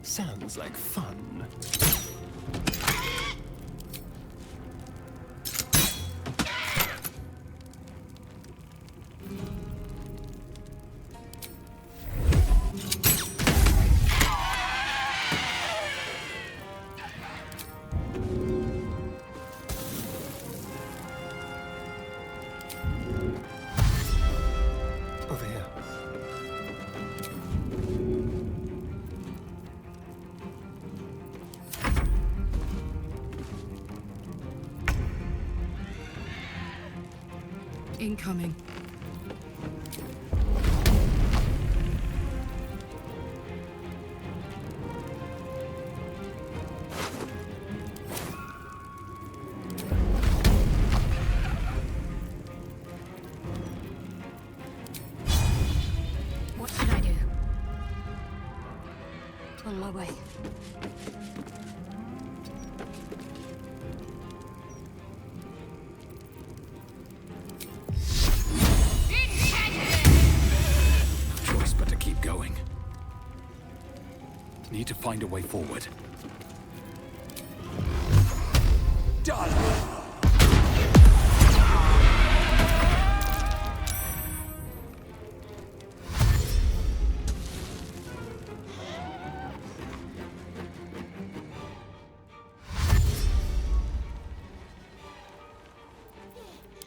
Sounds like fun. Over here. Incoming. What should I do? On my way. Choice but to keep going. Need to find a way forward. Done!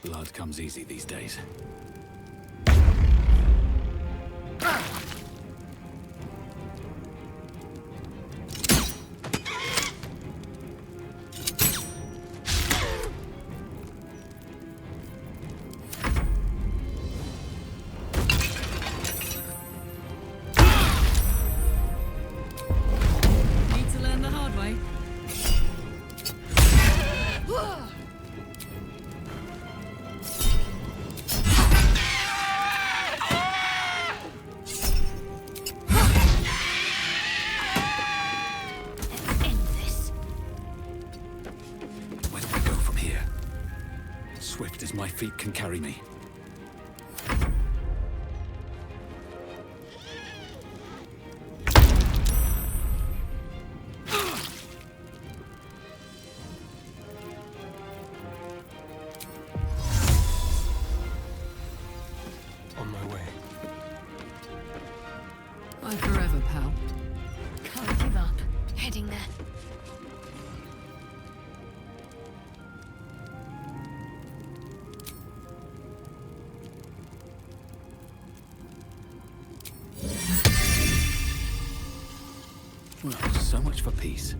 Blood comes easy these days. Need to learn the hard way. End this. Where do I go from here? Swift as my feet can carry me. On my way. Bye forever, pal. Can't give up. Heading there. Well, so much for peace.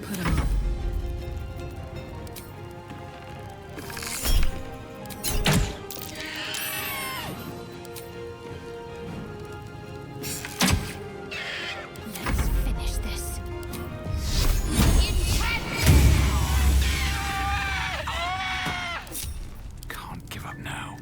Put 'em up. Let's finish this. Can't give up now.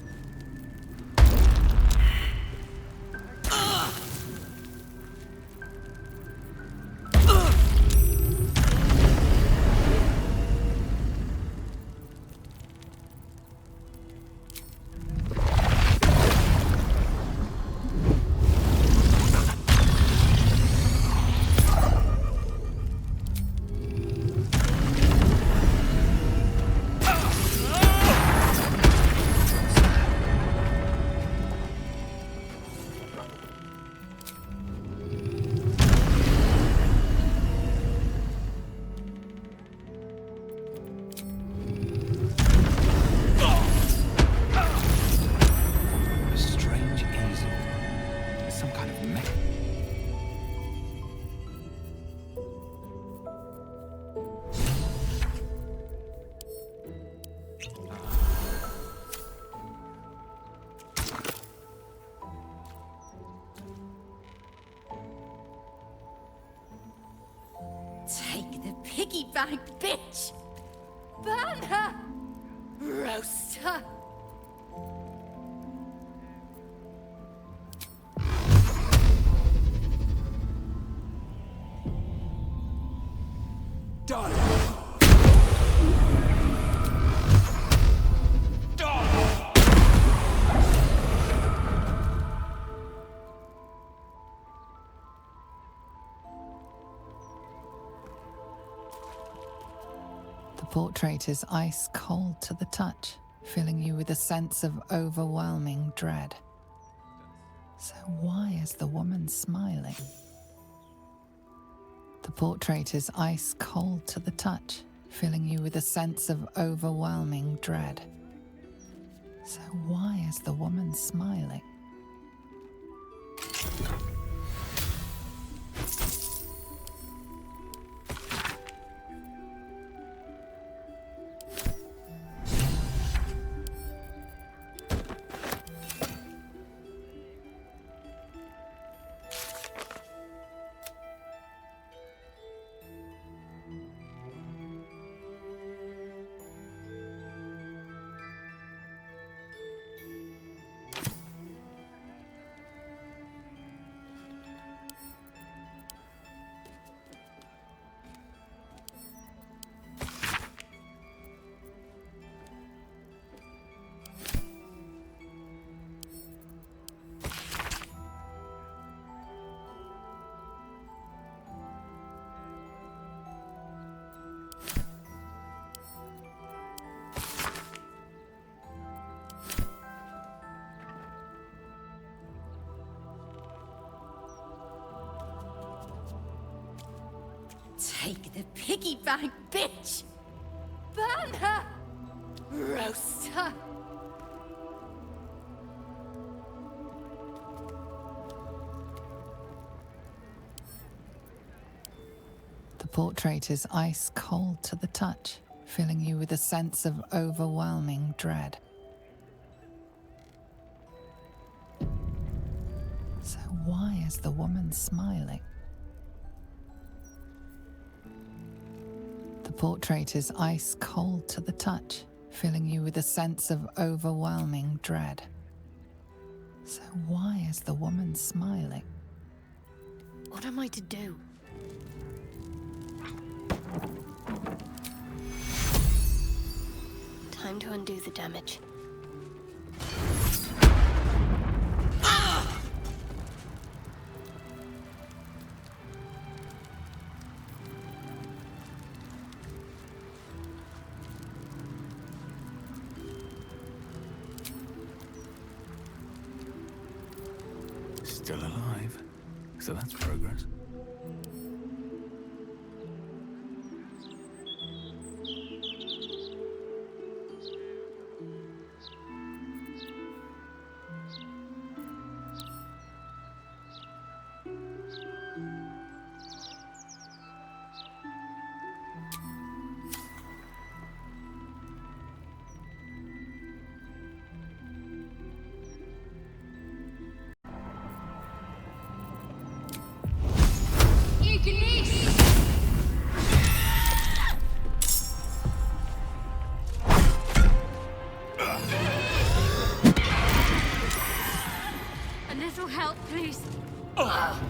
A strange easel. Some kind of mech. Take the piggy bank, bitch! Burn her! Roast her! portrait is ice cold to the touch, filling you with a sense of overwhelming dread. So why is the woman smiling? The portrait is ice cold to the touch, filling you with a sense of overwhelming dread. So why is the woman smiling? Take the piggy bank, bitch! Burn her! Roast her! The portrait is ice cold to the touch, filling you with a sense of overwhelming dread. So why is the woman smiling? The portrait is ice cold to the touch, filling you with a sense of overwhelming dread. So why is the woman smiling? What am I to do? Time to undo the damage. Still alive. So that's progress. A little help, please. Let's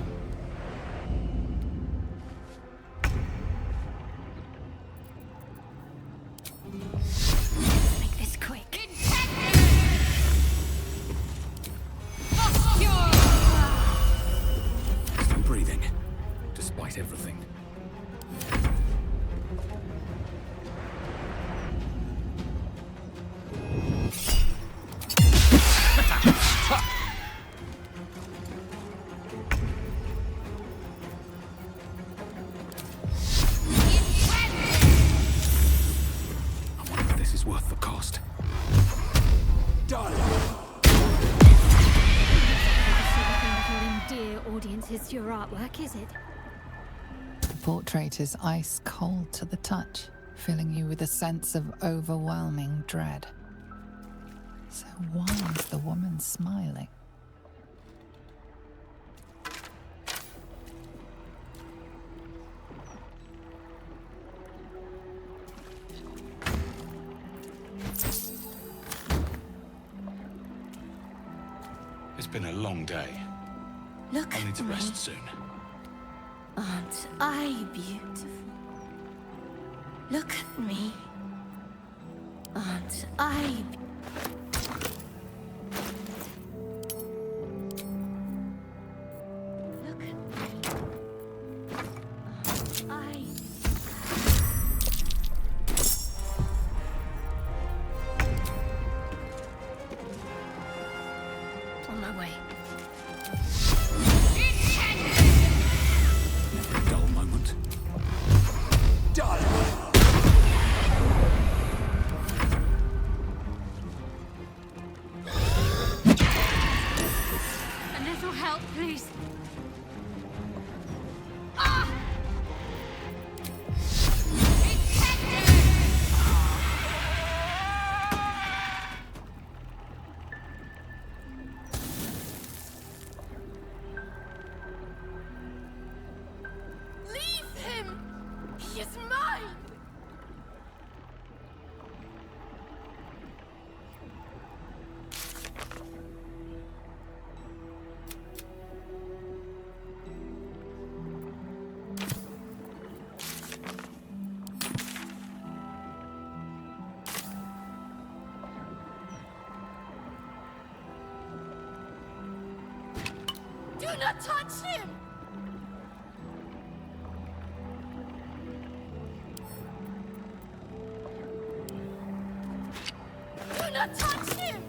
make this quick. Still breathing, despite everything. I wonder if this is worth the cost. Dear audiences to your artwork, is it? The portrait is ice cold to the touch, filling you with a sense of overwhelming dread. So why is the woman smiling? It's been a long day. Look I'll need to at me. rest soon. Aren't I beautiful? Look at me. Aren't I Look at me. Aren't I On my way. Never a dull moment. A little help, please. Leave him! He is mine! Do not touch him! Do not touch him!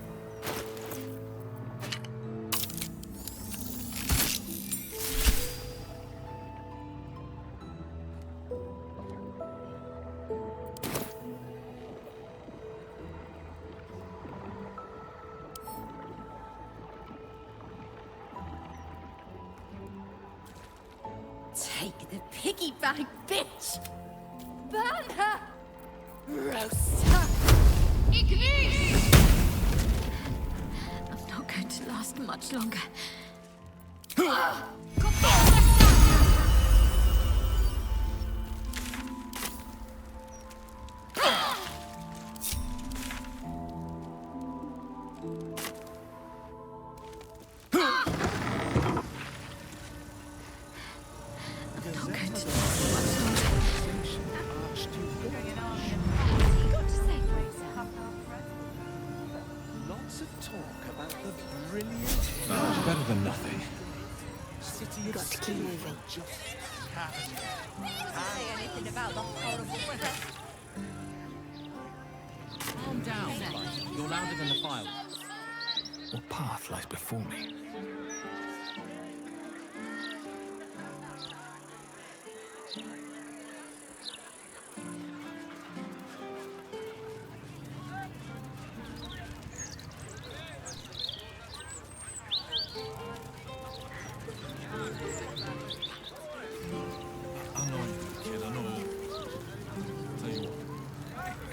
Take the piggy bank, bitch! Burn her! Roast her! Ignis! I'm not going to last much longer. Lots of talk about the brilliant Better than nothing. city of Got to keep moving. Say anything about the horrible weather. Calm down. You're louder than the file. What path lies before me? I know you, kid, I know. Tell you what,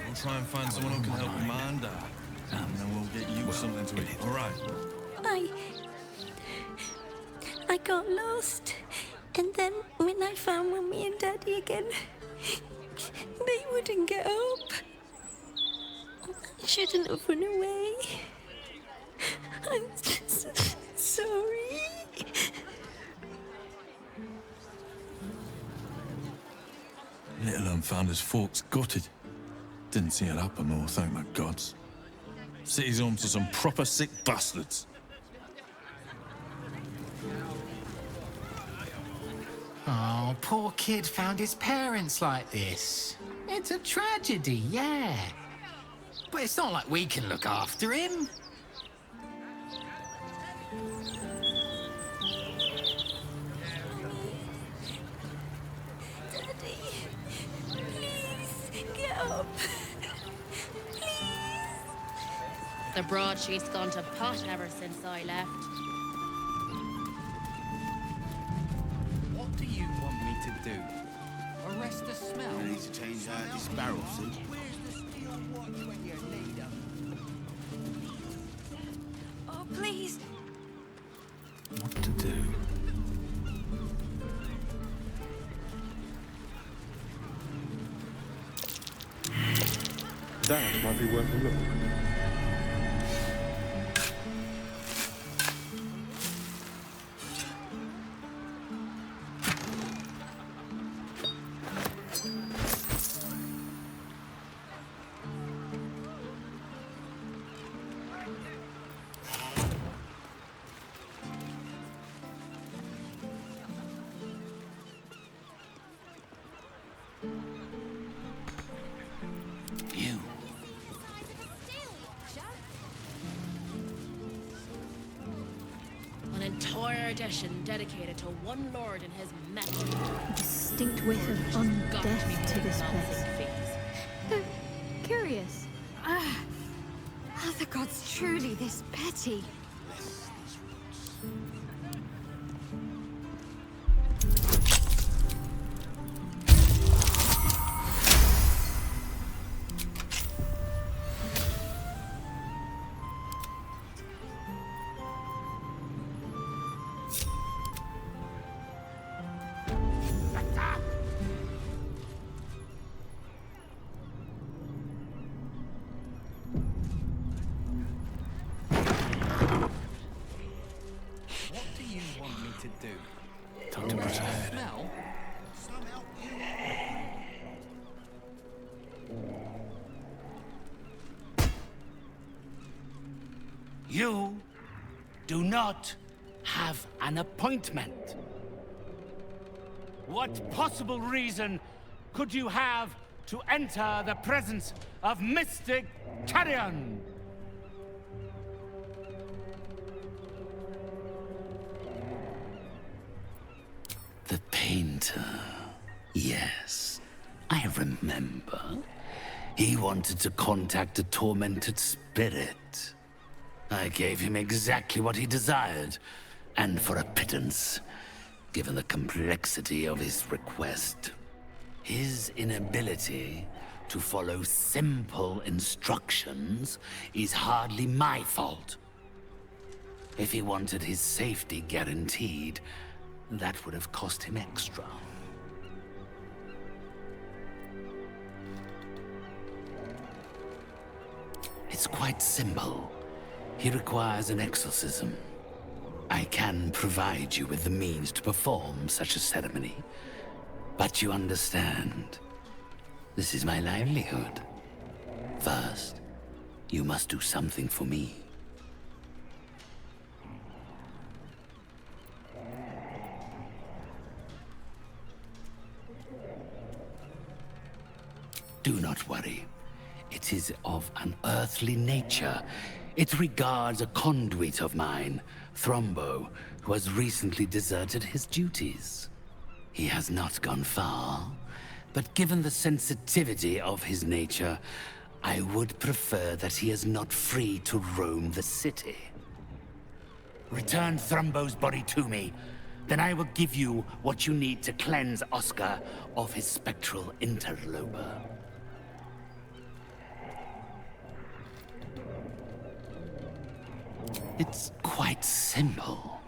we'll try and find someone who can help your mind out. And then we'll get you something to eat, alright? I got lost. And then when I found Mummy and Daddy again, they wouldn't get up. I shouldn't have run away. I'm just sorry. Little found his folks gutted. Didn't see it happen though, thank the gods. City's home to some proper sick bastards. Oh, poor kid found his parents like this. It's a tragedy, yeah. But it's not like we can look after him. Daddy, please get up. The broadsheet's gone to pot ever since I left. What do you want me to do? Arrest the smell? I need to change out this barrel, see? Oh, please. What to do? That might be worth a look. You. entire edition dedicated to one lord and his method. Distinct whiff of Got to be undeath to this place. nonsense fees. Curious. Are the gods truly this petty? What do you want me to do? Time to push ahead. Smell? You do not have an appointment. What possible reason could you have to enter the presence of mystic Tactician? The painter. Yes, I remember. He wanted to contact a tormented spirit. I gave him exactly what he desired, and for a pittance, given the complexity of his request. His inability to follow simple instructions is hardly my fault. If he wanted his safety guaranteed, that would have cost him extra. It's quite simple. He requires an exorcism. I can provide you with the means to perform such a ceremony. But you understand, this is my livelihood. First, you must do something for me. Do not worry. It is of an earthly nature. It regards a conduit of mine, Thrombo, who has recently deserted his duties. He has not gone far, but given the sensitivity of his nature, I would prefer that he is not free to roam the city. Return Thrombo's body to me, then I will give you what you need to cleanse Oscar of his spectral interloper. It's quite simple.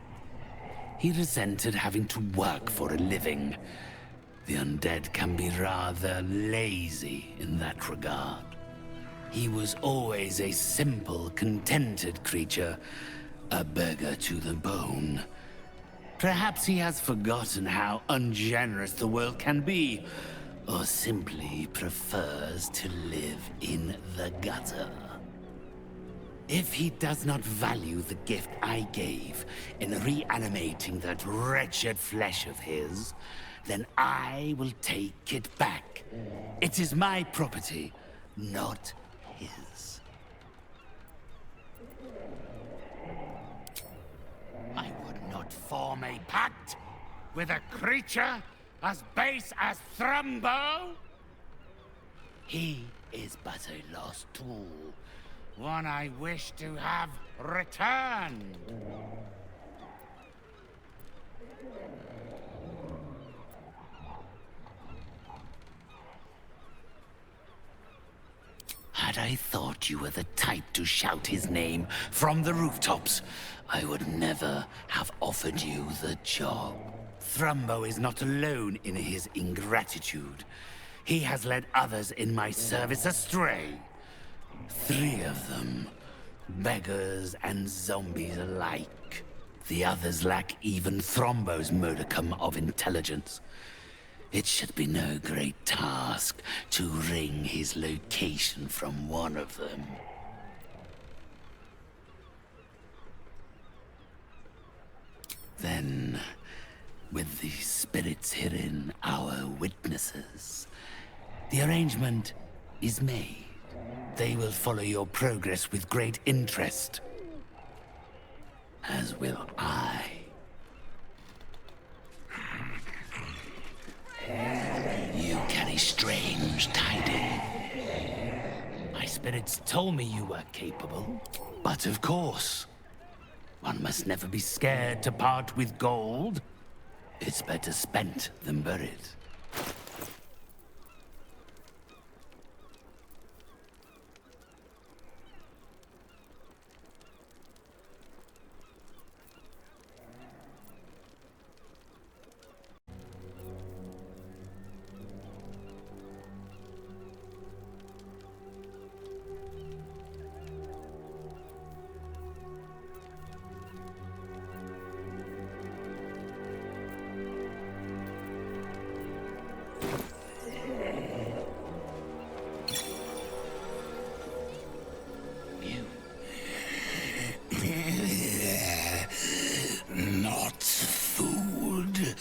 He resented having to work for a living. The undead can be rather lazy in that regard. He was always a simple, contented creature, a beggar to the bone. Perhaps he has forgotten how ungenerous the world can be, or simply prefers to live in the gutter. If he does not value the gift I gave in reanimating that wretched flesh of his, then I will take it back. It is my property, not his. I would not form a pact with a creature as base as Thrombo. He is but a lost tool. One I wish to have returned. Had I thought you were the type to shout his name from the rooftops, I would never have offered you the job. Thrombo is not alone in his ingratitude. He has led others in my service astray. 3 of them, beggars and zombies alike. The others lack even Thrombo's modicum of intelligence. It should be no great task to wring his location from one of them. Then, with the spirits herein our witnesses, the arrangement is made. They will follow your progress with great interest. As will I. spirits told me you were capable. But of course, one must never be scared to part with gold. It's better spent than buried. Not food,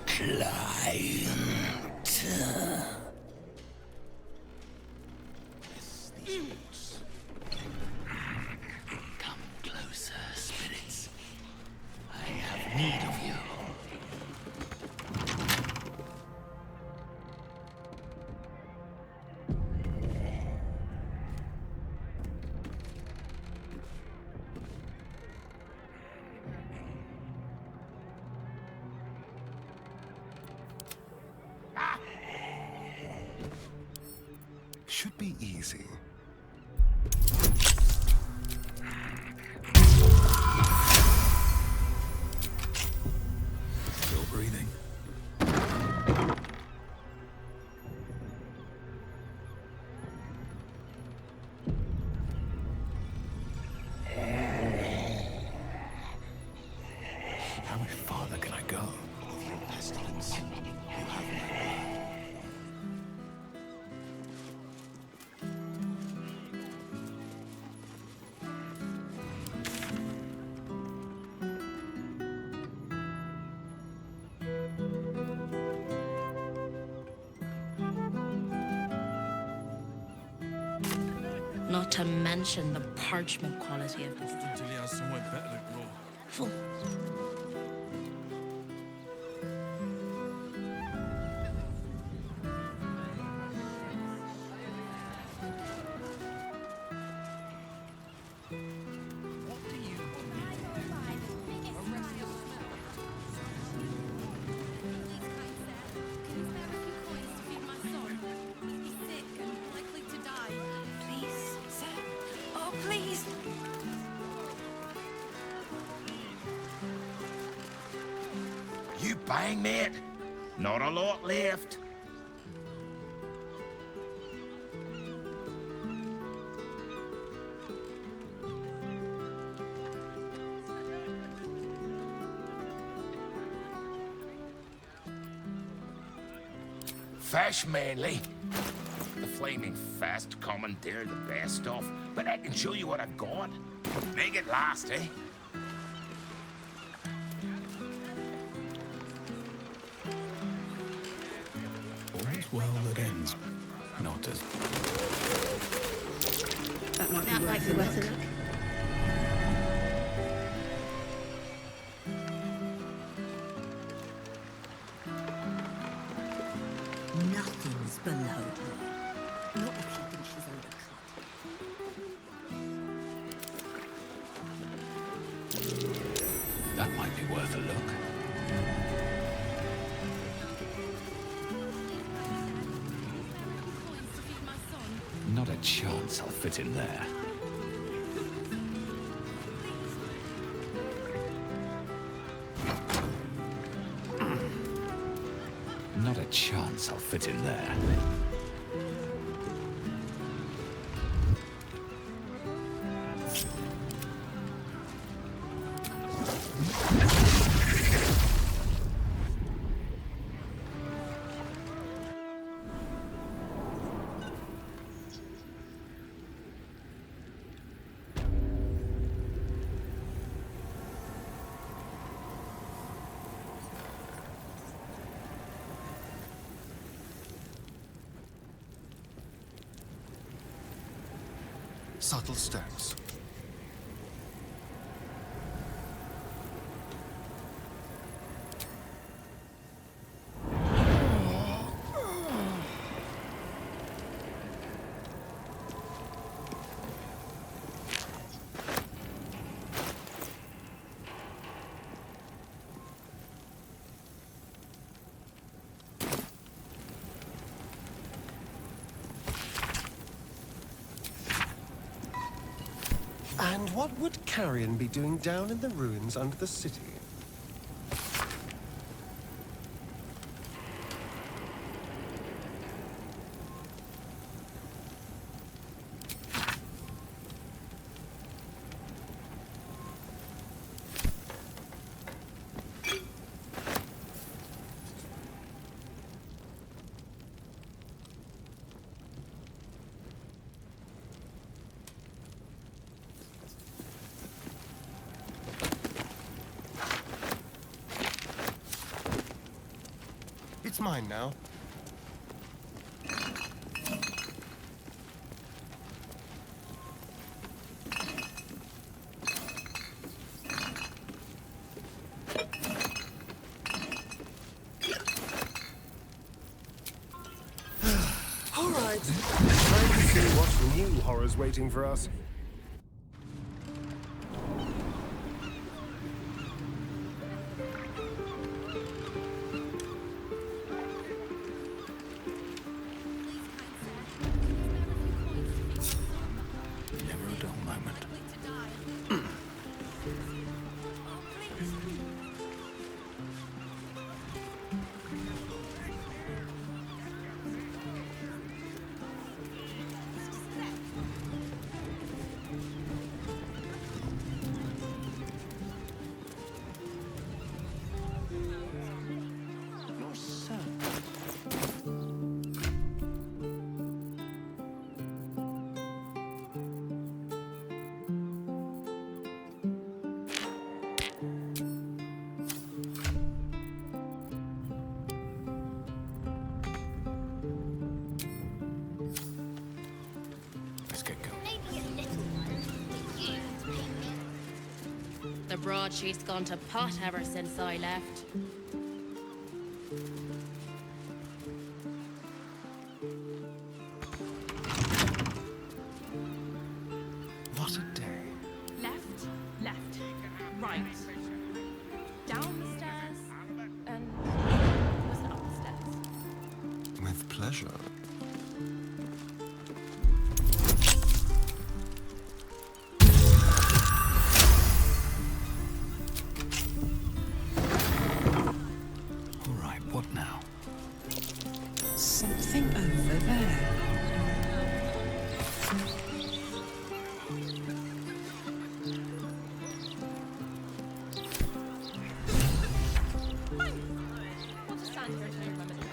client. Come closer, spirits. I have need of you. Should be easy. Still breathing. How much farther can I go? With your pestilence, you have my word. Not to mention the parchment quality of this. Until he has somewhere better to go. Fool. Please, sir. Oh, please. You bang, mate? Not a lot left. Fish mainly. The flaming fest commandeer the best stuff, but I can show you what I've got. Make it last, eh? All's well that ends. Not as... That might be worth a look. Nothing's below her. Not if you think she's undercut. That might be worth a look. Not a chance I'll fit in there. Not a chance I'll fit in there. Subtle steps. What would Carrion be doing down in the ruins under the city? It's mine now. All right. Time to see what new horror's waiting for us. The broadsheet's gone to pot ever since I left. What a day. Left, right, down the stairs, and was it up the stairs? With pleasure. Something over there. We'll just stand here until you remember the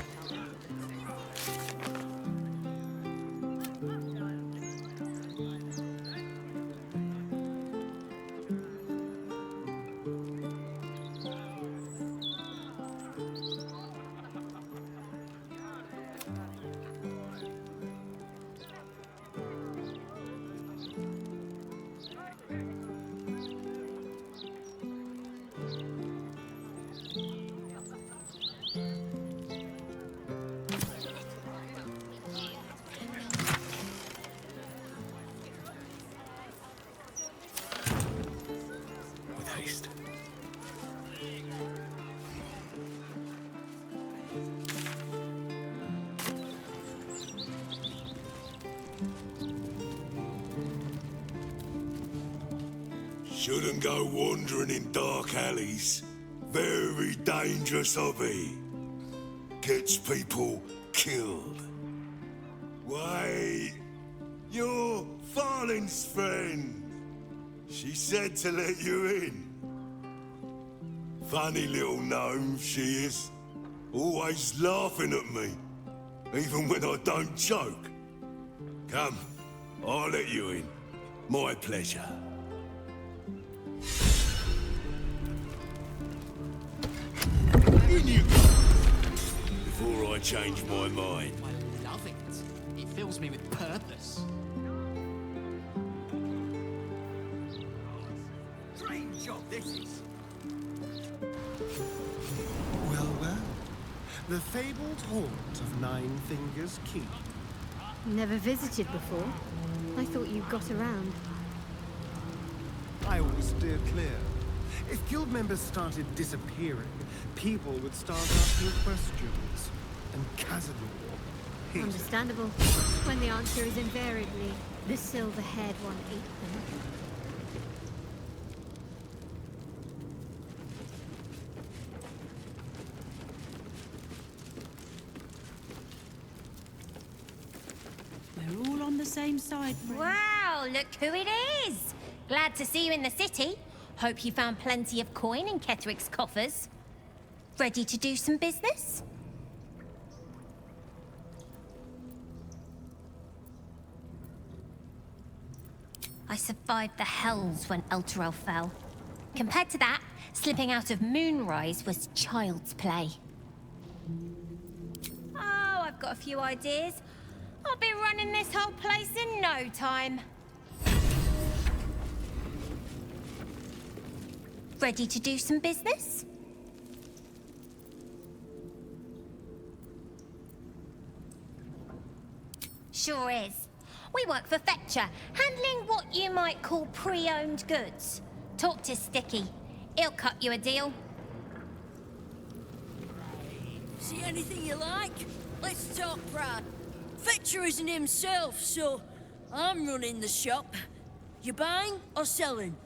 Shouldn't go wandering in dark alleys. Very dangerous hobby. Gets people killed. Wait, you're Farling's friend. She said to let you in. Funny little gnome she is. Always laughing at me. Even when I don't joke. Come, I'll let you in. My pleasure. In you go! Before I change my mind. I love it. It fills me with purpose. Strange job this is. Well. The fabled haunt of Nine Fingers Keep. Never visited before. I thought you got around. I always steered clear. If guild members started disappearing, people would start asking questions. And Casador hated it. Understandable. When the answer is invariably, the silver-haired one ate them. same side, friend. Wow, look who it is! Glad to see you in the city. Hope you found plenty of coin in Ketherick's coffers. Ready to do some business? I survived the hells when Elturel fell. Compared to that, slipping out of Moonrise was child's play. Oh, I've got a few ideas. I'll be running this whole place in no time. Ready to do some business? Sure is. We work for Fetcher, handling what you might call pre-owned goods. Talk to Sticky. He'll cut you a deal. See anything you like? Let's talk Brad. Fetcher isn't himself, so I'm running the shop. You buying or selling?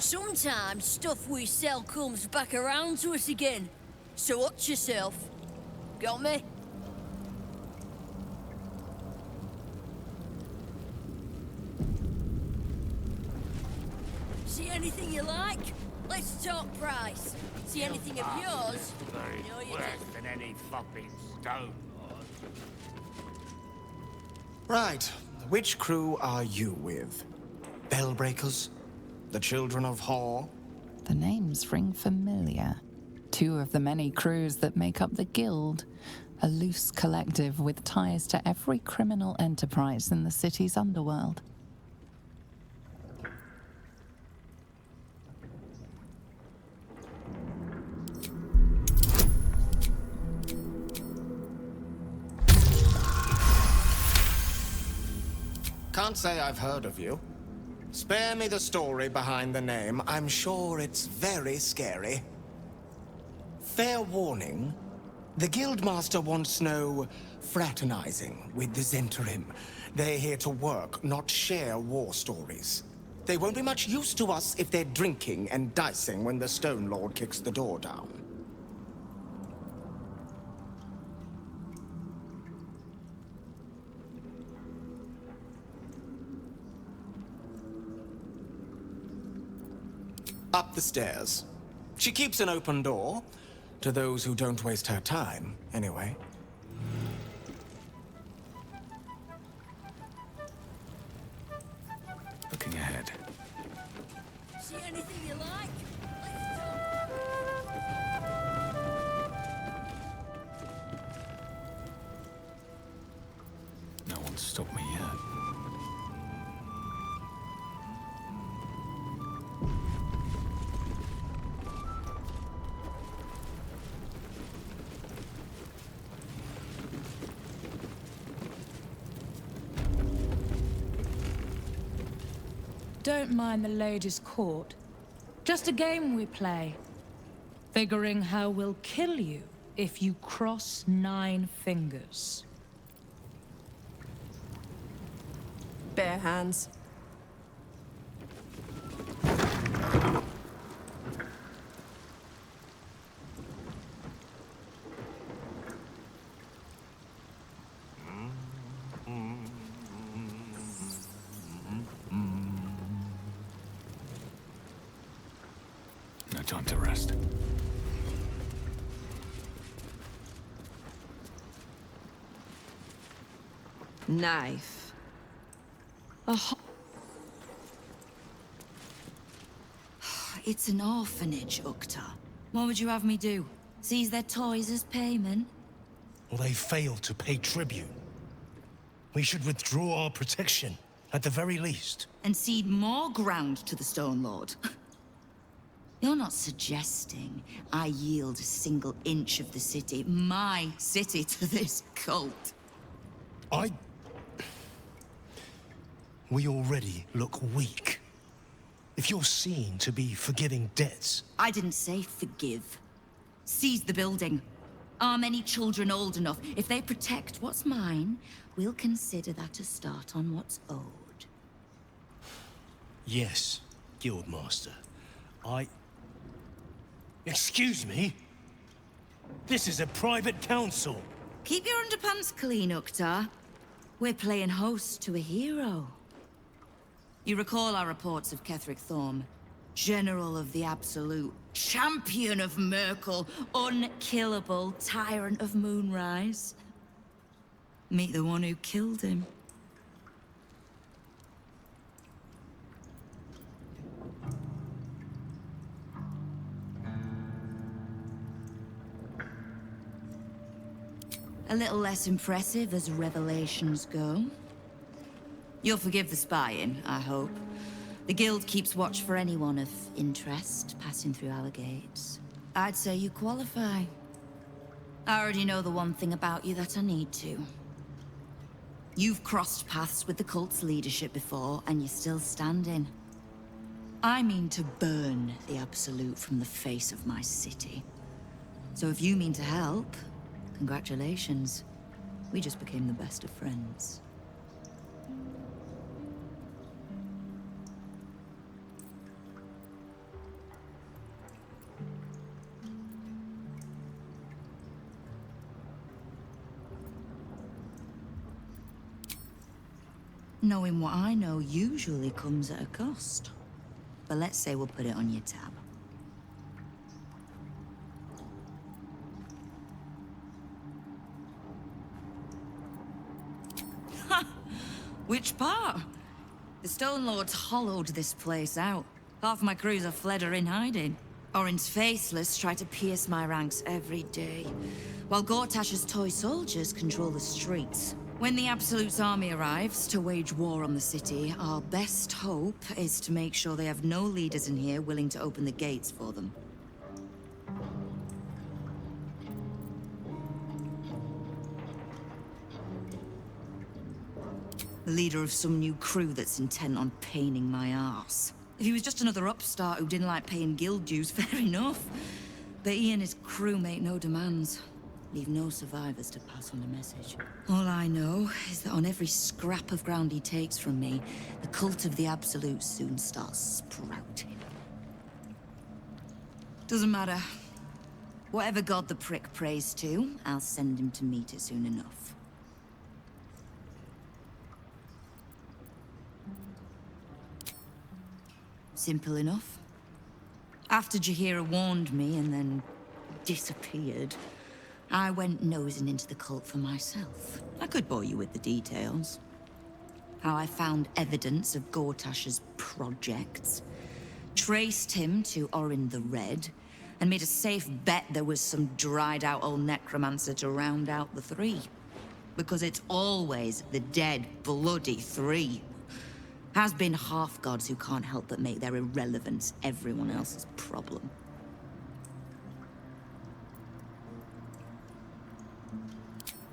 Sometimes stuff we sell comes back around to us again. So watch yourself. Got me? See anything you like? Let's talk price. See anything of yours? Worse than any flopping stone. Right. Which crew are you with? Bellbreakers? The Children of Hor? The names ring familiar. Two of the many crews that make up the Guild, a loose collective with ties to every criminal enterprise in the city's underworld. Can't say I've heard of you. Spare me the story behind the name. I'm sure it's very scary. Fair warning, the Guildmaster wants no fraternizing with the Zentarim. They're here to work, not share war stories. They won't be much use to us if they're drinking and dicing when the Stone Lord kicks the door down. Up the stairs. She keeps an open door. To those who don't waste her time, anyway. Looking ahead. See anything you like? No one's stopped me yet. Don't mind the ladies' court. Just a game we play. Figuring how we'll kill you if you cross 9 fingers. Bare hands. No time to rest. Knife. It's an orphanage, Ukta. What would you have me do? Seize their toys as payment? or they fail to pay tribute. We should withdraw our protection, at the very least. And cede more ground to the Stone Lord. You're not suggesting I yield a single inch of the city, my city, to this cult. We already look weak. If you're seen to be forgiving debts... I didn't say forgive. Seize the building. Are many children old enough? If they protect what's mine, we'll consider that a start on what's owed. Yes, Guildmaster. Excuse me? This is a private council. Keep your underpants clean, Uktar. We're playing host to a hero. You recall our reports of Ketheric Thorm, General of the Absolute, Champion of Merkel, unkillable Tyrant of Moonrise. Meet the one who killed him. A little less impressive as revelations go. You'll forgive the spying, I hope. The Guild keeps watch for anyone of interest passing through our gates. I'd say you qualify. I already know the one thing about you that I need to. You've crossed paths with the cult's leadership before, and you're still standing. I mean to burn the Absolute from the face of my city. So if you mean to help, congratulations. We just became the best of friends. Knowing what I know usually comes at a cost. But let's say we'll put it on your tab. Ha! Which part? The Stone Lords hollowed this place out. Half my crews are fled or in hiding. Orin's faceless try to pierce my ranks every day, while Gortash's toy soldiers control the streets. When the Absolute's army arrives to wage war on the city, our best hope is to make sure they have no leaders in here willing to open the gates for them. The leader of some new crew that's intent on paining my arse. If he was just another upstart who didn't like paying guild dues, fair enough. But he and his crew make no demands. Leave no survivors to pass on the message. All I know is that on every scrap of ground he takes from me, the cult of the Absolute soon starts sprouting. Doesn't matter. Whatever god the prick prays to, I'll send him to meet it soon enough. Simple enough. After Jaheira warned me and then disappeared, I went nosing into the cult for myself. I could bore you with the details. How I found evidence of Gortash's projects, traced him to Orin the Red, and made a safe bet there was some dried-out old necromancer to round out the three. Because it's always the dead, bloody three. Has been half-gods who can't help but make their irrelevance everyone else's problem.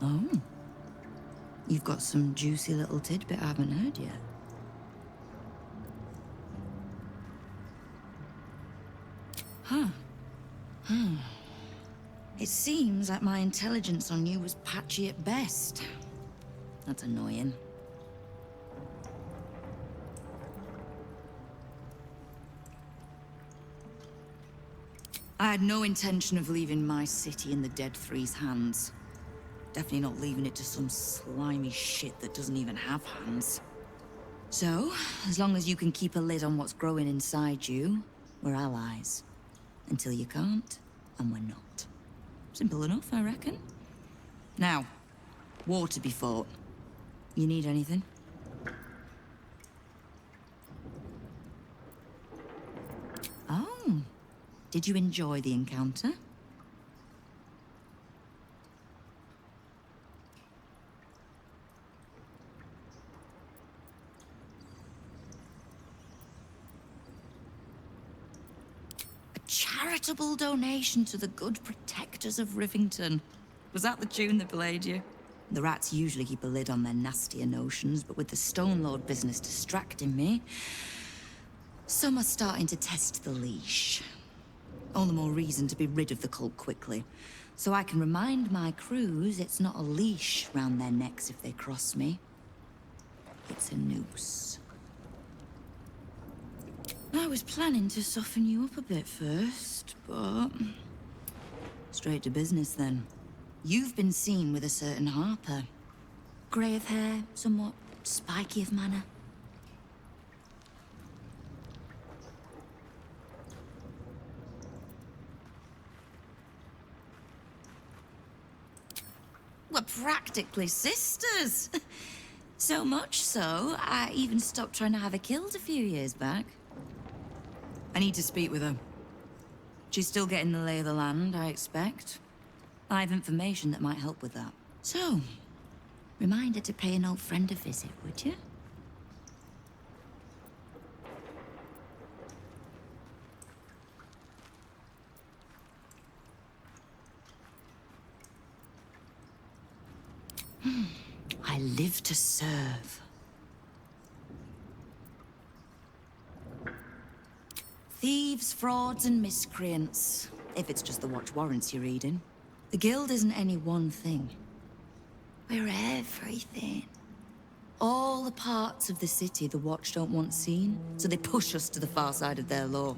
Oh. You've got some juicy little tidbit I haven't heard yet. Huh. It seems like my intelligence on you was patchy at best. That's annoying. I had no intention of leaving my city in the Dead Three's hands. Definitely not leaving it to some slimy shit that doesn't even have hands. So, as long as you can keep a lid on what's growing inside you, we're allies. Until you can't, and we're not. Simple enough, I reckon. Now, war to be fought. You need anything? Oh. Did you enjoy the encounter? charitable donation to the good protectors of Rivington. Was that the tune that played you? The rats usually keep a lid on their nastier notions, but with the Stone Lord business distracting me, some are starting to test the leash. All the more reason to be rid of the cult quickly, so I can remind my crews it's not a leash round their necks if they cross me. It's a noose. I was planning to soften you up a bit first, but... straight to business then. You've been seen with a certain Harper. Grey of hair, somewhat spiky of manner. We're practically sisters. So much so, I even stopped trying to have her killed a few years back. I need to speak with her. She's still getting the lay of the land, I expect. I have information that might help with that. So, remind her to pay an old friend a visit, would you? I live to serve. Thieves, frauds, and miscreants. If it's just the watch warrants you're reading. The Guild isn't any one thing. We're everything. All the parts of the city the Watch don't want seen, so they push us to the far side of their law.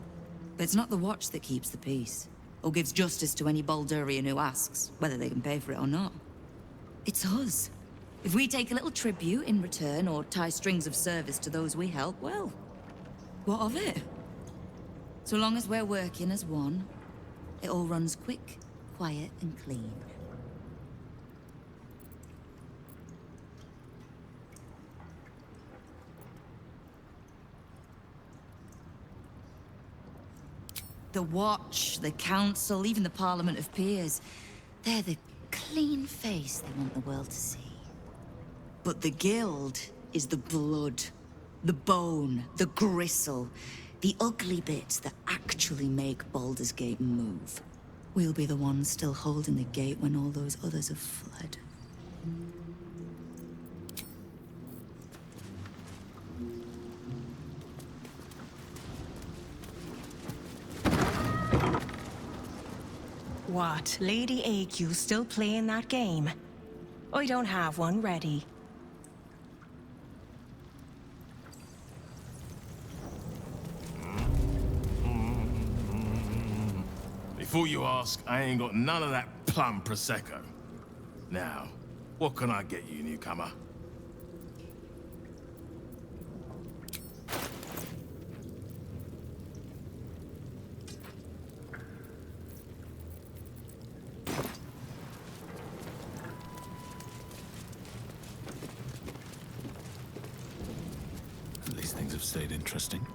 But it's not the Watch that keeps the peace, or gives justice to any Baldurian who asks, whether they can pay for it or not. It's us. If we take a little tribute in return, or tie strings of service to those we help, well, what of it? So long as we're working as one, it all runs quick, quiet, and clean. The Watch, the Council, even the Parliament of Peers, they're the clean face they want the world to see. But the Guild is the blood, the bone, the gristle, the ugly bits that actually make Baldur's Gate move. We'll be the ones still holding the gate when all those others have fled. What, Lady AQ still playing that game? I don't have one ready. Before you ask, I ain't got none of that plum Prosecco. Now, what can I get you, newcomer? At least things have stayed interesting.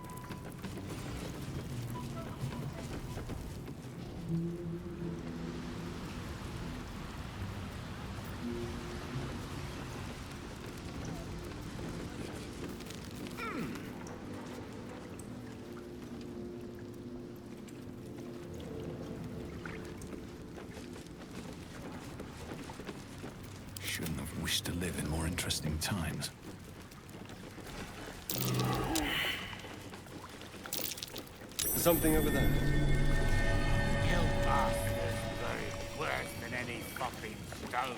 Shouldn't have wished to live in more interesting times. Something over there. You bastards buried worse than any fucking stone.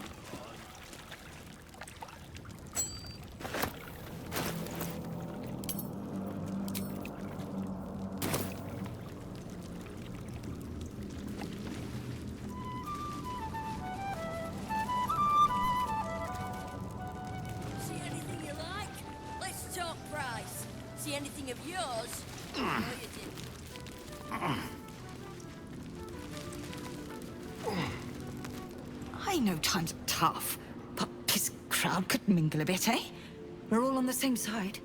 See anything you like? Let's talk price. See anything of yours? No, you didn't. I know times are tough, but this crowd could mingle a bit, eh? We're all on the same side.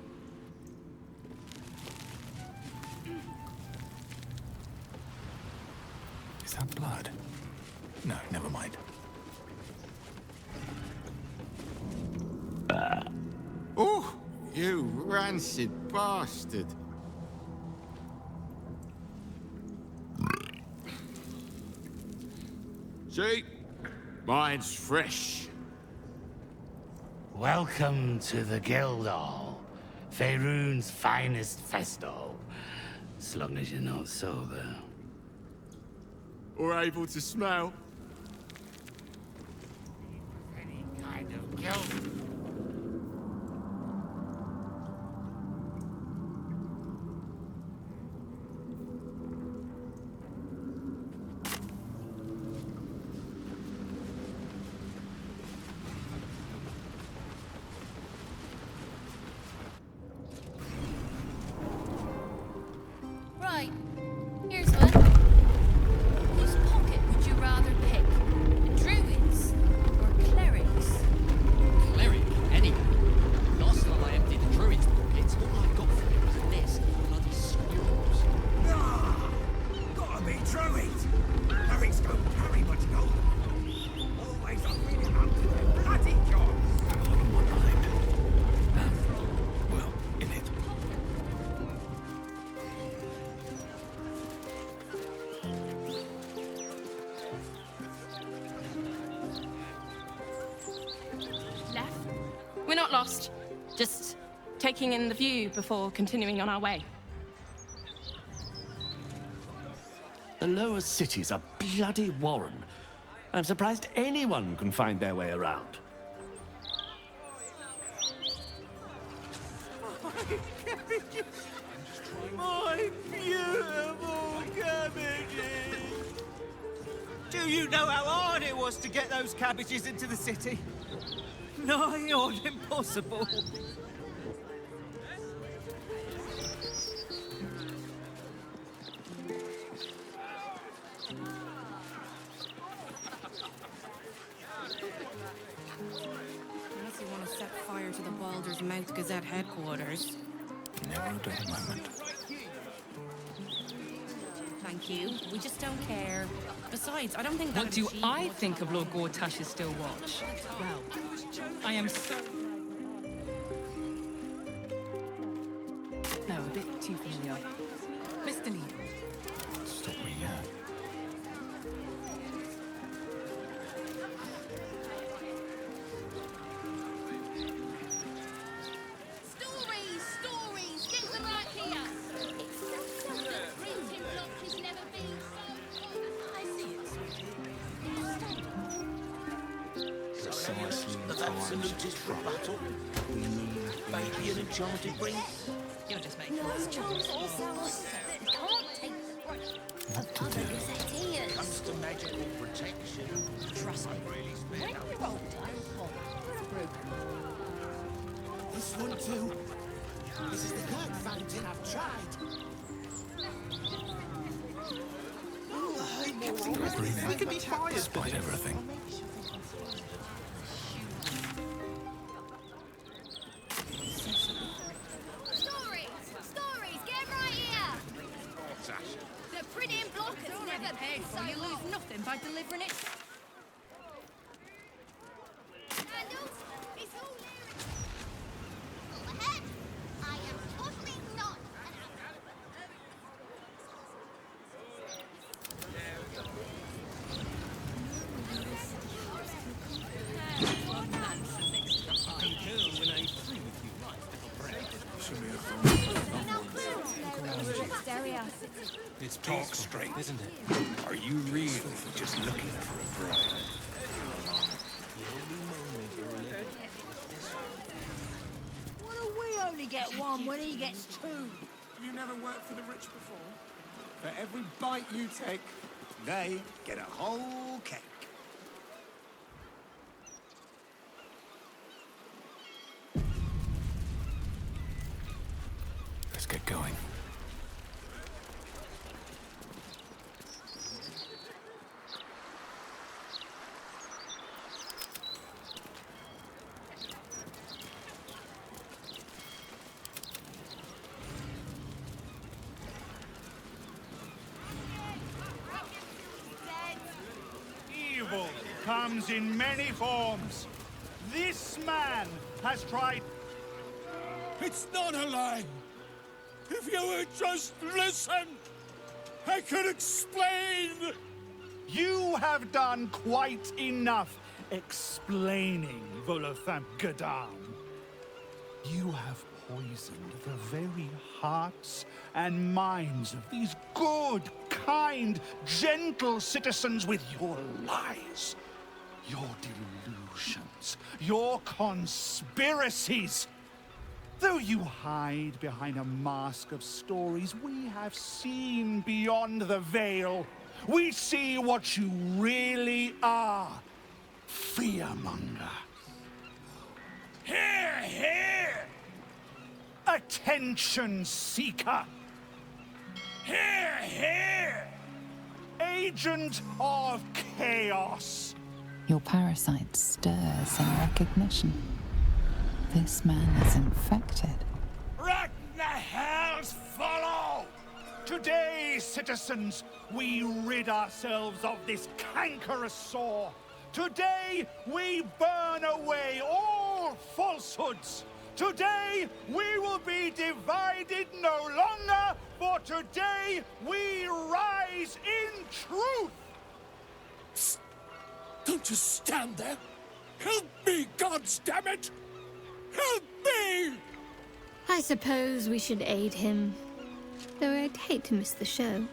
Is that blood? No, never mind. Oh, you rancid bastard. See? Mine's fresh. Welcome to the Guildhall, Faerun's finest festival. As long as you're not sober. Or able to smell. Any kind of guild. Right, here's one. Whose pocket would you rather pick? Druids or clerics? Cleric, anyway. Last time I emptied the druid's pockets, all I got from it was this bloody squirrels. Nah! Gotta be druid! Clerics don't carry much gold. Always offering it up to their bloody jobs. On my mind. Well, in it. Left? We're not lost. Just taking in the view before continuing on our way. The lower city's a bloody warren. I'm surprised anyone can find their way around. My beautiful cabbages! Do you know how hard it was to get those cabbages into the city? Nigh on impossible. Unless you want to set fire to the Baldur's Mouth Gazette headquarters. Never a dull moment. Thank you. We just don't care. Besides, I don't think What do I think of Lord Gortash's still watch? Well, I am so... No, a bit too familiar. Mr. Lee. Stop me, yeah. Stories, stories, get them right here. It's so the printing block has never been so good. I see it. Precisely the absolutist rebuttal. Maybe an enchanted ring. You're just making Those charms all sound can't take What to do? Comes to magical protection. Trust me. Really When spare you're older, This one too. This is the third fountain I've tried. Kept breathing, despite everything. stories, get right here. The printing block has never been so You lose nothing by delivering it. It's all ahead. I am totally not an It's talk straight, isn't it? Are you really just looking for a bride? What do we only get one when he gets two? Have you never worked for the rich before? For every bite you take, they get a whole cake. Let's get going. Evil comes in many forms. This man has tried... It's not a lie. If you would just listen, I could explain. You have done quite enough explaining, Volothamp Gadam. You have poisoned the very hearts and minds of these good, kind, gentle citizens with your lies, your delusions, your conspiracies. Though you hide behind a mask of stories, we have seen beyond the veil. We see what you really are. Fearmonger. Hear, hear! Attention seeker. Hear, hear! Agent of chaos. Your parasite stirs in recognition. This man is infected. Let the hells follow! Today, citizens, we rid ourselves of this cankerous sore. Today, we burn away all falsehoods. Today, we will be divided no longer, for today, we rise in truth! Don't just stand there! Help me, goddammit! Help me! I suppose we should aid him, though I'd hate to miss the show.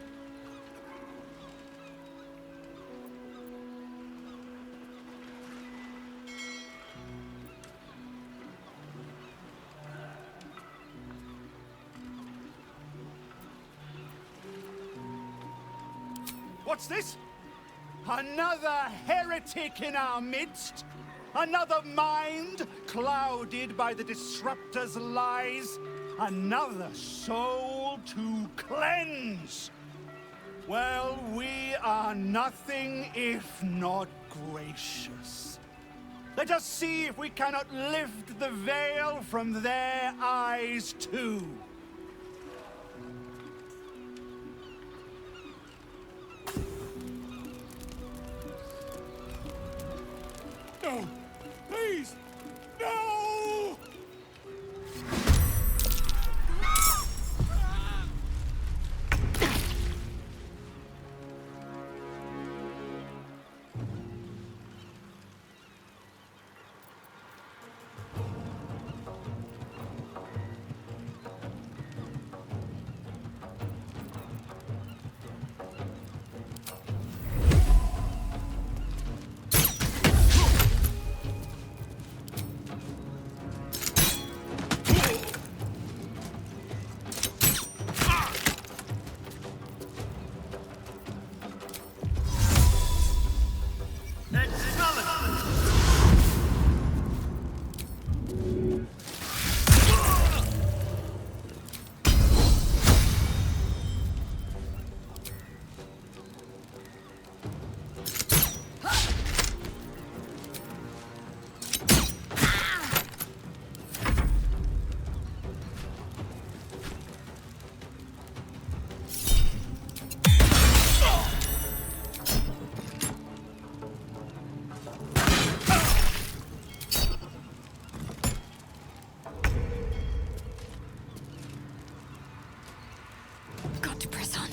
What's this? Another heretic in our midst? Another mind clouded by the Disruptor's lies? Another soul to cleanse? Well, we are nothing if not gracious. Let us see if we cannot lift the veil from their eyes too. No! Please! No! Got to press on.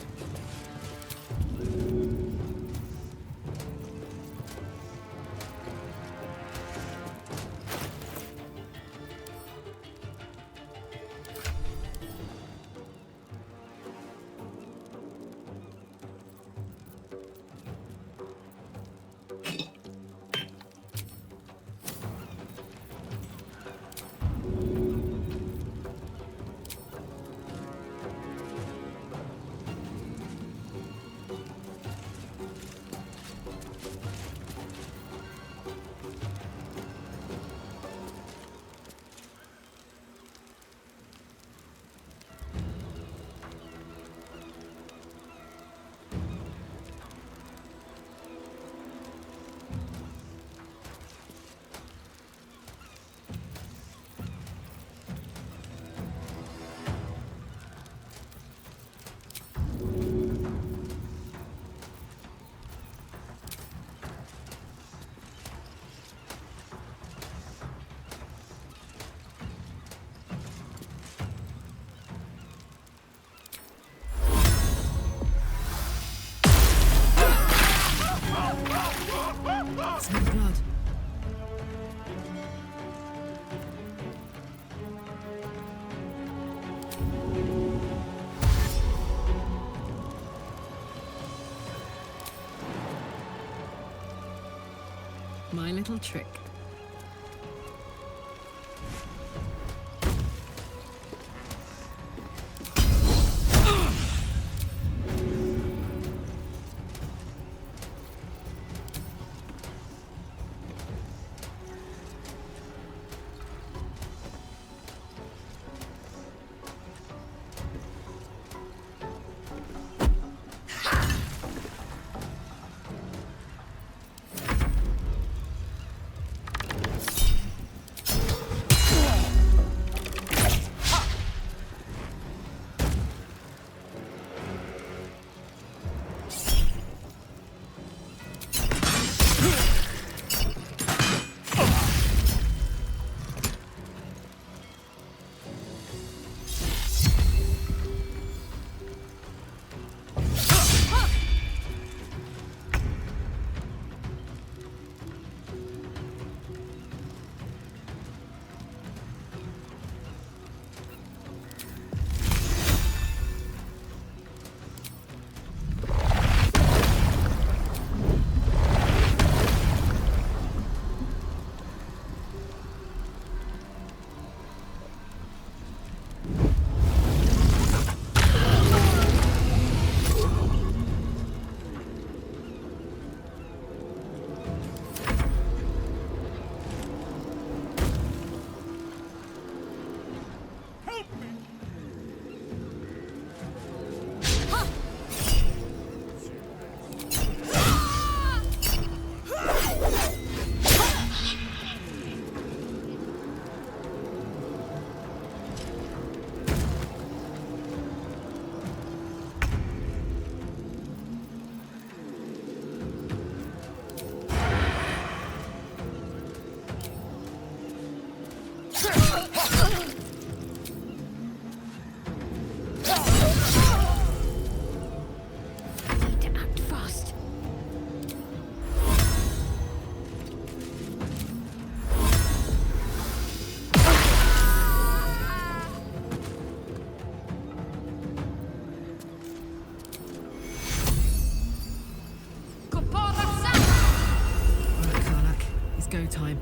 My little trick. Go time.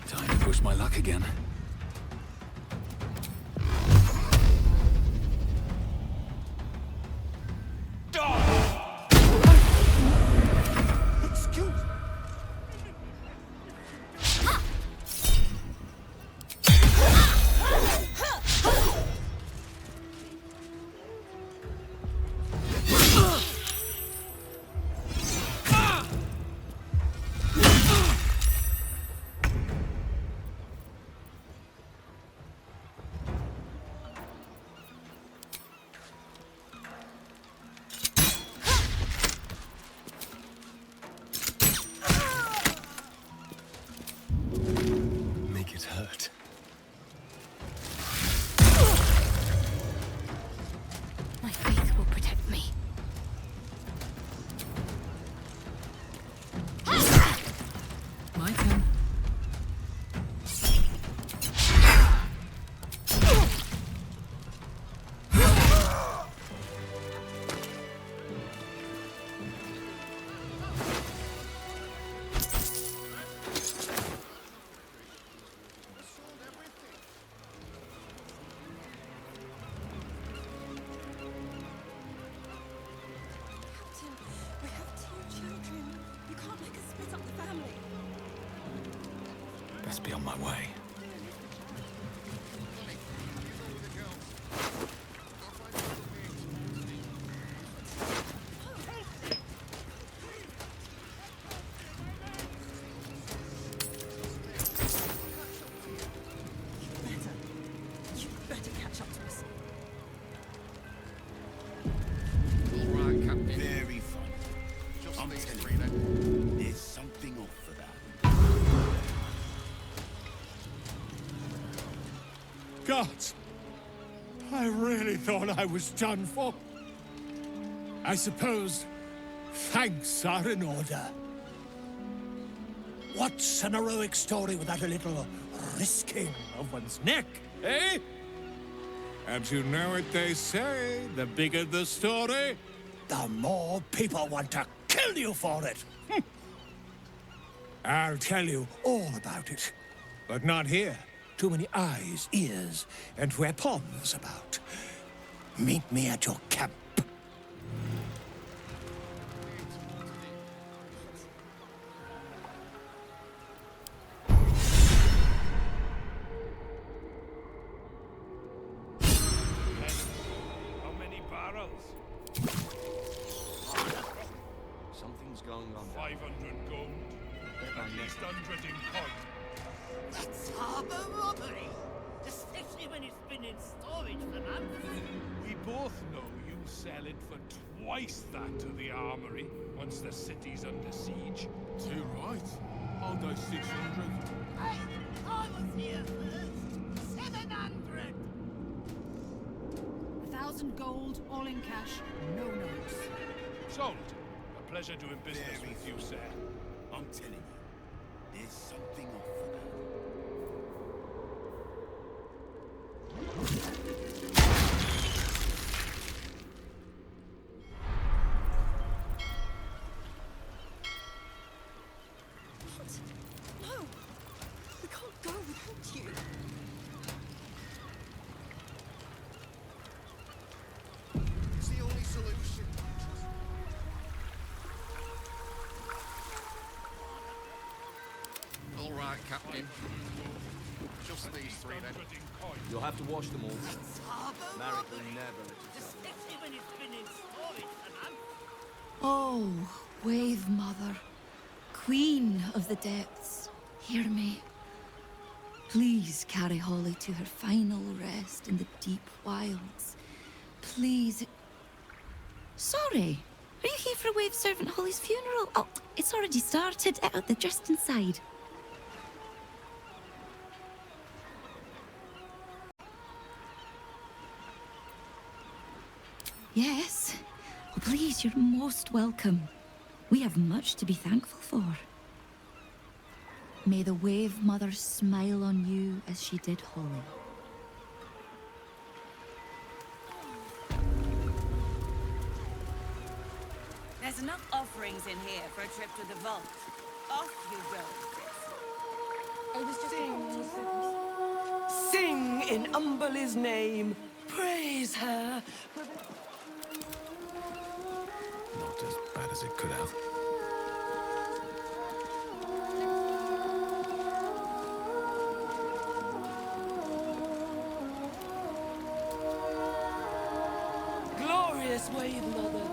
Time to push my luck again. Hurt. My faith will protect me. My turn. We have 2 children. You can't make us split up the family. Best be on my way. You better catch up to us. Very fun. I'm telling you, there's something off for that. Guards! I really thought I was done for. I suppose thanks are in order. What's an heroic story without a little risking of one's neck, eh? And you know what they say, the bigger the story, the more people want to kill you for it. I'll tell you all about it, but not here. Too many eyes, ears, and weapons about. Meet me at your camp. How many barrels? Something's going on. 500 gold. At least 100 in coin. That's harbour robbery, especially when it's been in storage for months. We both know you sell it for twice that to the armory once the city's under siege. Too right. I'll go 600. Hey, I was here first. 700. 1,000 gold, all in cash, no notes. Sold. A pleasure doing business with you, sir. I'm telling you, there's something off about. No! We can't go without you. It's the only solution. All right, Captain. Just these three, then. You'll have to wash them all. That's harbour Marek will robbery, never let you sell. especially when it's been in storage for months. Oh, Wave Mother, Queen of the Depths, hear me. Please carry Holly to her final rest in the deep wilds. Please. Sorry, are you here for Wave Servant Holly's funeral? Oh, it's already started. They're just inside. Yes. Oh, please, you're most welcome. We have much to be thankful for. May the Wave Mother smile on you as she did Holly. There's enough offerings in here for a trip to the vault. Off you go. I was just Sing in Umberly's name. Praise her. Not as bad as it could have. Glorious Wave Mother,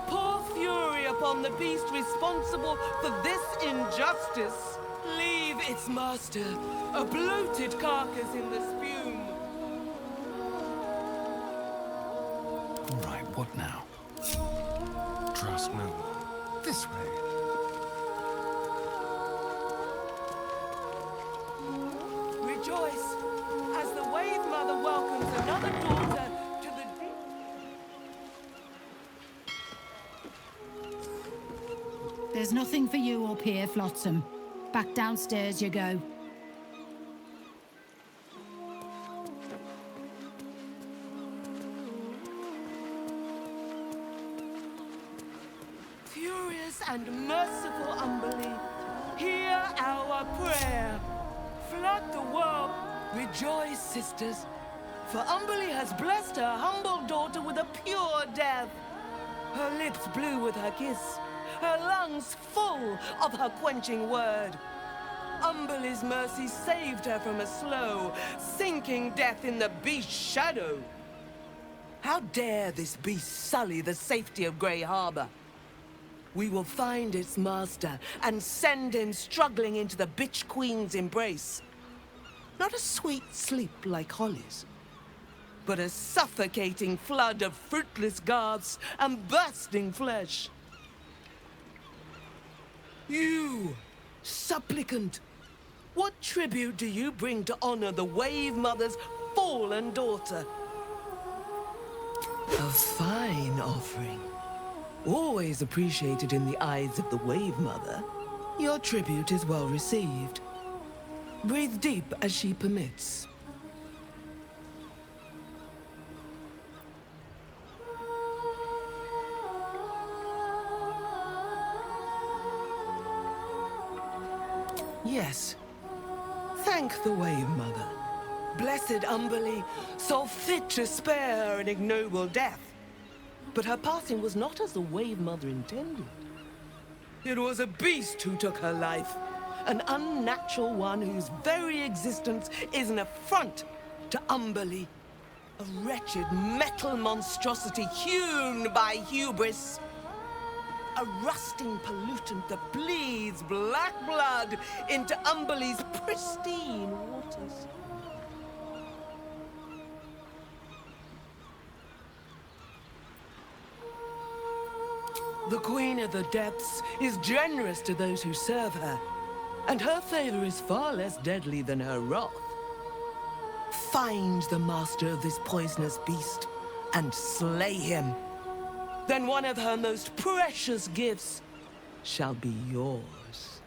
pour fury upon the beast responsible for this injustice. Leave its master, a bloated carcass in the spume. All right, what now? Trust me. This way. Rejoice as the Wave Mother welcomes another daughter to the deep. There's nothing for you up here, Flotsam. Back downstairs you go. Furious and merciful Umberly, hear our prayer. Flood the world. Rejoice, sisters, for Umberly has blessed her humble daughter with a pure death. Her lips blue with her kiss, her lungs full of her quenching word. Umberly's mercy saved her from a slow, sinking death in the beast's shadow. How dare this beast sully the safety of Grey Harbor? We will find its master and send him struggling into the bitch queen's embrace. Not a sweet sleep like Holly's, but a suffocating flood of fruitless garths and bursting flesh. You, supplicant, what tribute do you bring to honor the Wave Mother's fallen daughter? A fine offering. Always appreciated in the eyes of the Wave Mother. Your tribute is well received. Breathe deep as she permits. Yes. Thank the Wave Mother. Blessed Umberlee saw fit to spare an ignoble death. But her passing was not as the Wave Mother intended. It was a beast who took her life. An unnatural one whose very existence is an affront to Umberlee. A wretched metal monstrosity hewn by hubris. A rusting pollutant that bleeds black blood into Umberlee's pristine waters. The Queen of the Depths is generous to those who serve her, and her favor is far less deadly than her wrath. Find the master of this poisonous beast and slay him. Then one of her most precious gifts shall be yours.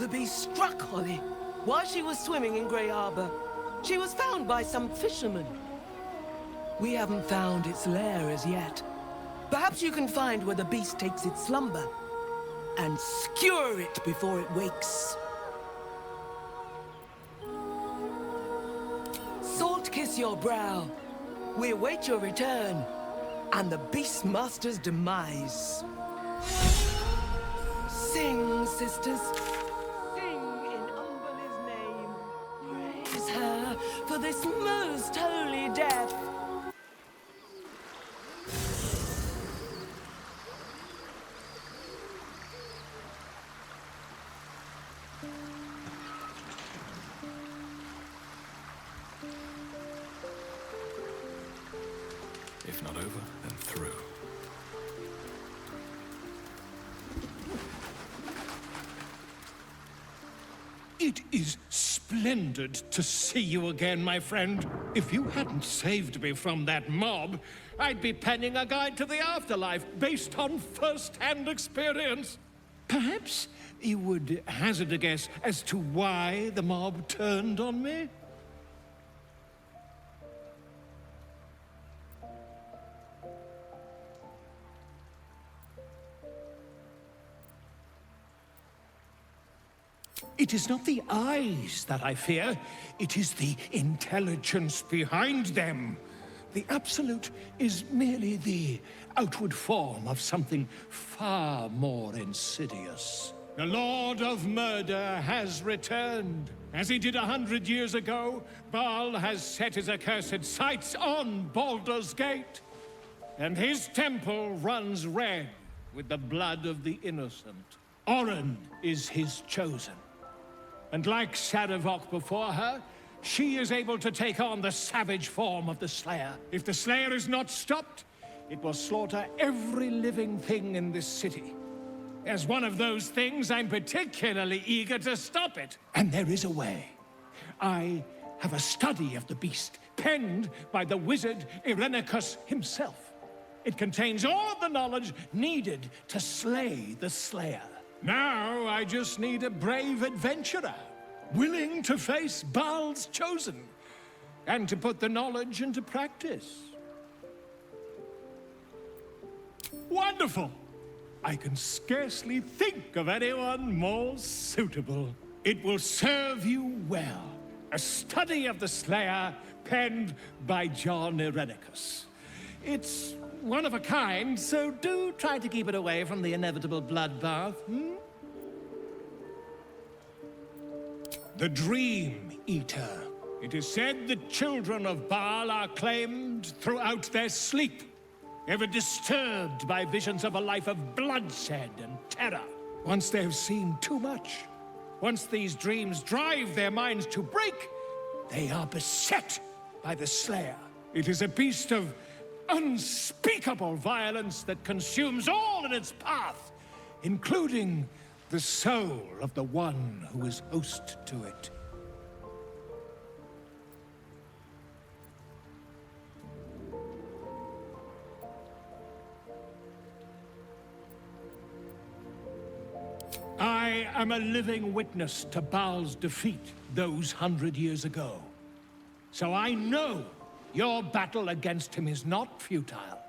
The beast struck Holly while she was swimming in Grey Harbor. She was found by some fishermen. We haven't found its lair as yet. Perhaps you can find where the beast takes its slumber and skewer it before it wakes. Salt kiss your brow. We await your return and the Beastmaster's demise. Sing, sisters. Sing in Umberlee's name. Praise her for this most holy death. If not over, then through. It is splendid to see you again, my friend. If you hadn't saved me from that mob, I'd be penning a guide to the afterlife based on first-hand experience. Perhaps you would hazard a guess as to why the mob turned on me? It is not the eyes that I fear, it is the intelligence behind them. The Absolute is merely the outward form of something far more insidious. The Lord of Murder has returned. As he did 100 years ago, Baal has set his accursed sights on Baldur's Gate. And his temple runs red with the blood of the innocent. Oren is his chosen. And like Sadavok before her, she is able to take on the savage form of the Slayer. If the Slayer is not stopped, it will slaughter every living thing in this city. As one of those things, I'm particularly eager to stop it. And there is a way. I have a study of the beast, penned by the wizard Irenicus himself. It contains all of the knowledge needed to slay the Slayer. Now I just need a brave adventurer, willing to face Baal's chosen, and to put the knowledge into practice. Wonderful! I can scarcely think of anyone more suitable. It will serve you well. A study of the Slayer, penned by John Irenicus. It's one of a kind, so do try to keep it away from the inevitable bloodbath, The Dream Eater. It is said that children of Baal are claimed throughout their sleep, ever disturbed by visions of a life of bloodshed and terror. Once they have seen too much, once these dreams drive their minds to break, they are beset by the Slayer. It is a beast of unspeakable violence that consumes all in its path, including the soul of the one who is host to it. am a living witness to Baal's defeat those 100 years ago. So I know your battle against him is not futile.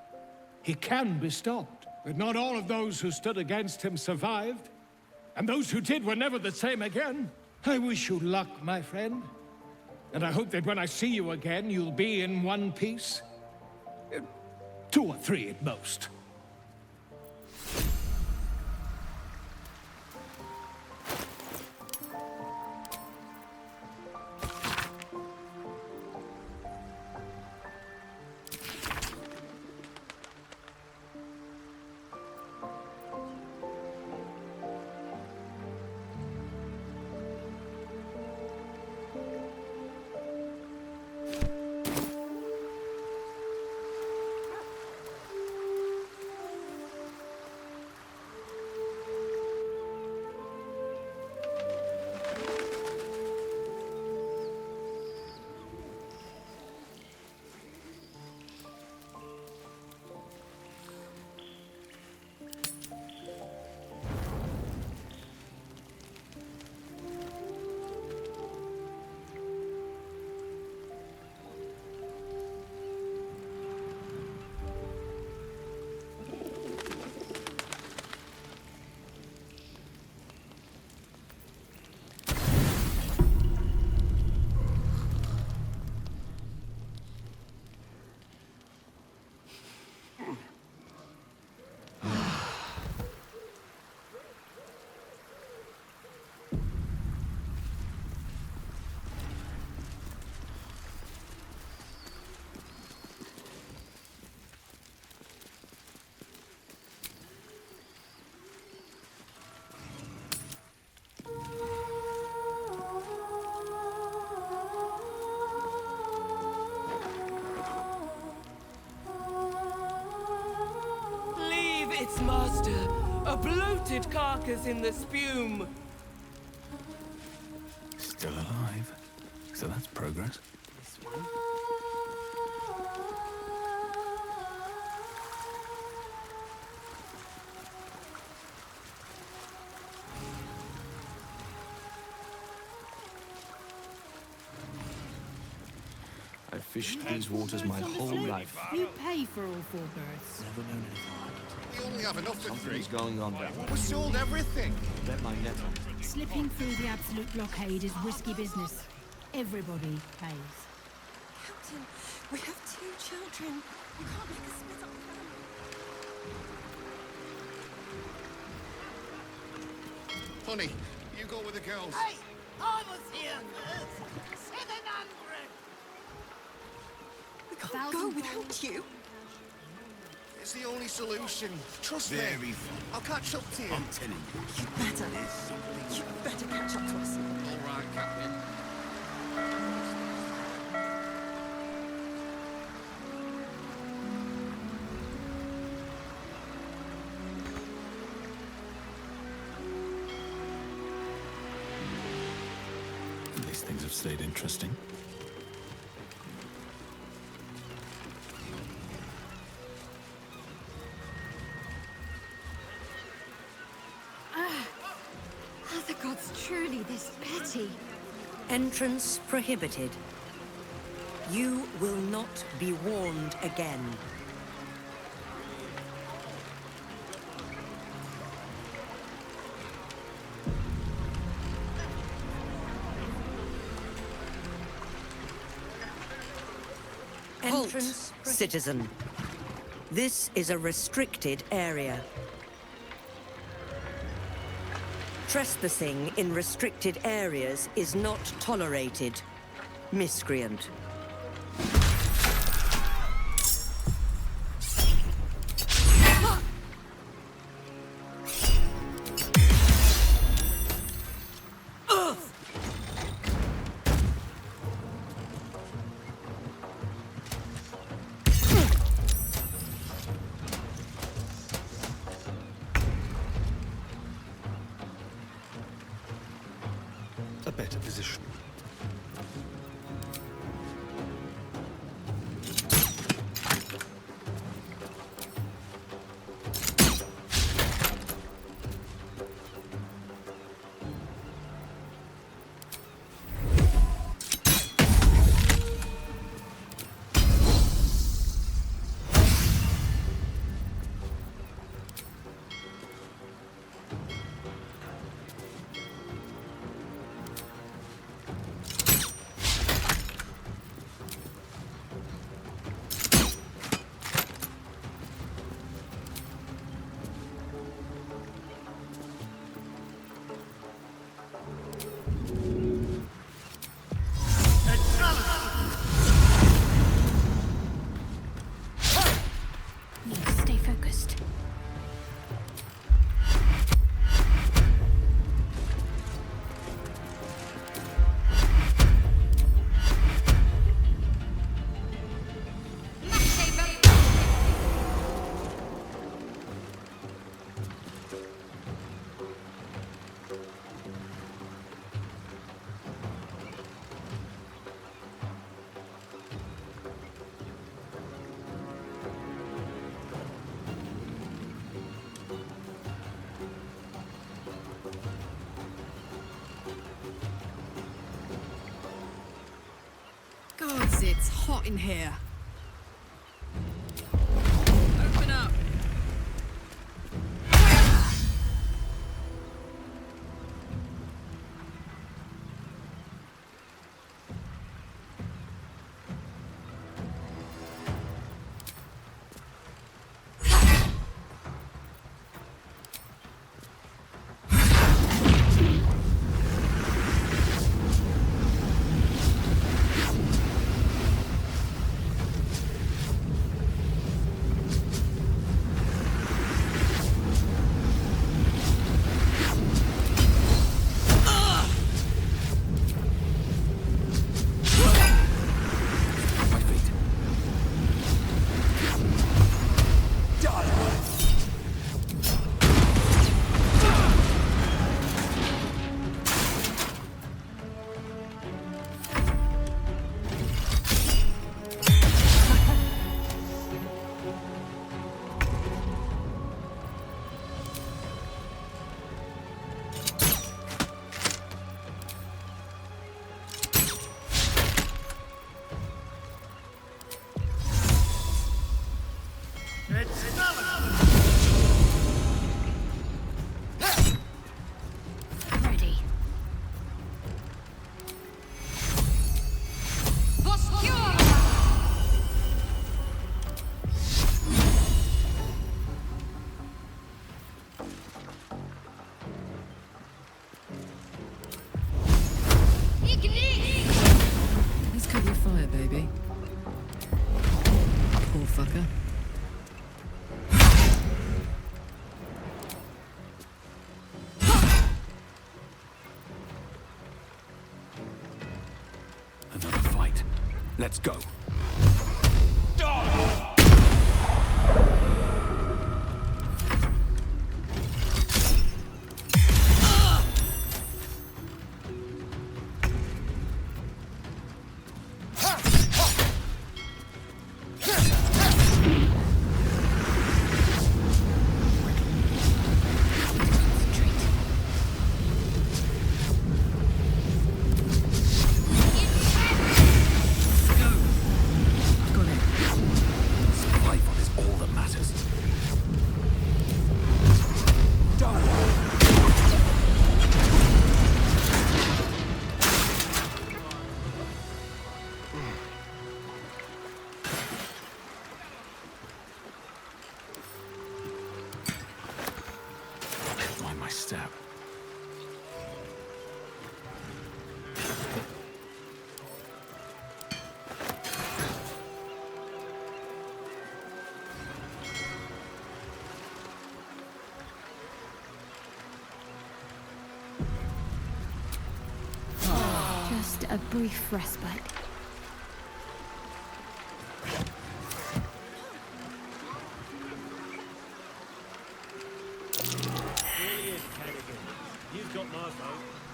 He can be stopped, but not all of those who stood against him survived. And those who did were never the same again. I wish you luck, my friend. And I hope that when I see you again, you'll be in one piece. 2 or 3 at most. Its master, a bloated carcass in the spume. Still alive. So that's progress. This one. I've fished these waters my whole life. You pay for all 4 berths. Never known anything like it. We only have enough to drink. Something's going on down there. We sold everything. Bet my net on it. Slipping through the absolute blockade is risky business. Everybody pays. Captain, we have 2 children. You can't make us split up the family. Honey, you go with the girls. Hey, I was here first. 700. We can't go without you. It's the only solution. Trust me. Very fun. I'll catch up to you. I'm telling you. You better catch up to us. All right, Captain. These things have stayed interesting. Are the gods truly this petty? Entrance prohibited. You will not be warned again. Entrance, citizen. This is a restricted area. Trespassing in restricted areas is not tolerated. Miscreant. A better position. noticed. Gods, it's hot in here. Open up. Ready. Let's cover your fire, baby. Poor fucker. Another fight. Let's go. Mind my step. Just a brief respite. Brilliant, Cadigan. You've got my vote.